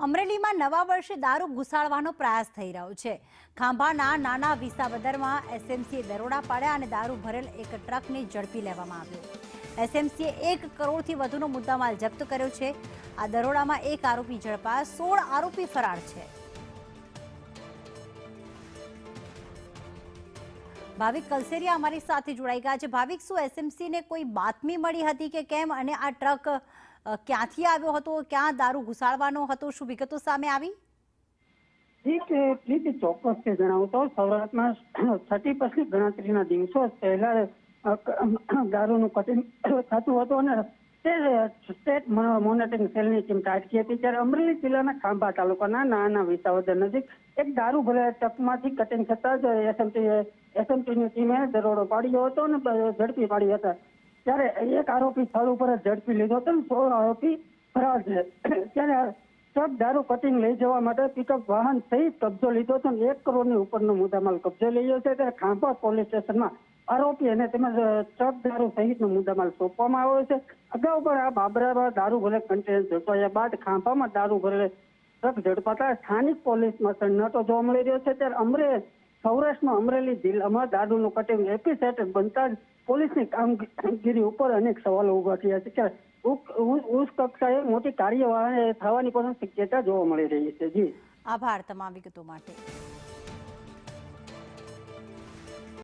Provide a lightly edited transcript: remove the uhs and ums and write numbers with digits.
અમરેલીમાં નવા વર્ષે દારૂ ઘુસાડવાનો પ્રયાસ થઈ રહ્યો છે। ખાંભાના નાના વિસાવદરમાં એસએમસીએ દરોડા પાડ્યા અને દારૂ ભરેલ એક ટ્રકને ઝડપી લેવામાં આવ્યો। એસએમસીએ 1 કરોડથી વધુનો મુદ્દામાલ જપ્ત કર્યો છે। આ દરોડામાં એક આરોપી ઝડપાયા, 16 આરોપી ફરાર છે। ભાવિક કલસેરિયા અમારી સાથે જોડાઈ ગયા છે। ભાવિક, શું એસએમસીને કોઈ બાતમી મળી હતી કે કેમ, અને આ ટ્રક ક્યાંથી આવ્યો હતો, ક્યાં દારૂ ઘુસાડવાનો હતો, શું વિગતો સામે આવી? પ્લીઝ ચોક્કસ જણાવું તો સૌરાષ્ટ્રમાં 30 ગણતરીના દિવસો પહેલા દારૂનું કટિંગ થતું હતું અને સ્ટેટ મોનિટરિંગ સેલની ટીમ તાટકી હતી। ત્યારે અમરેલી જિલ્લાના ખાંભા તાલુકાના નાના વિસાવદર નજીક એક દારૂ ભરેલા ટ્રકમાંથી કટિંગ થતા જ એસએમટીની ટીમે દરોડો પાડ્યો હતો અને ઝડપી પાડ્યા હતા। ત્યારે એક આરોપી સ્થળ ઉપર જ ઝડપી લીધો હતો અને 16 આરોપી ફરાર છે। ત્યારે ટ્રક દારૂ કટિંગ લઈ જવા માટે પિકઅપ વાહન સહિત કબજો લીધો હતો અને 1 કરોડની ઉપરનો મુદ્દામાલ કબજો લઈ છે। ત્યારે ખાંભા પોલીસ સ્ટેશનમાં આરોપી અને તેમજ ટ્રક દારૂ સહિતનો મુદ્દામાલ સોંપવામાં આવ્યો છે। અગાઉ પણ આ બાબરામાં દારૂ ભરેલ કન્ટેનર ઝડપાયા બાદ ખાંભામાં દારૂ ભરેલ ટ્રક ઝડપાતા સ્થાનિક પોલીસમાં સન્નાટો જોવા મળી રહ્યો છે। ત્યારે સૌરાષ્ટ્રમાં અમરેલી જિલ્લામાં દારૂનું કટિંગ એપિસેન્ટર બનતા જ પોલીસની કામગીરી ઉપર અનેક સવાલો ઉભા થયા છે। ત્યારે ઉચ્ચ કક્ષાએ મોટી કાર્યવાહી થવાની પણ શક્યતા જોવા મળી રહી છે। જી, આભાર તમામ વિગતો માટે।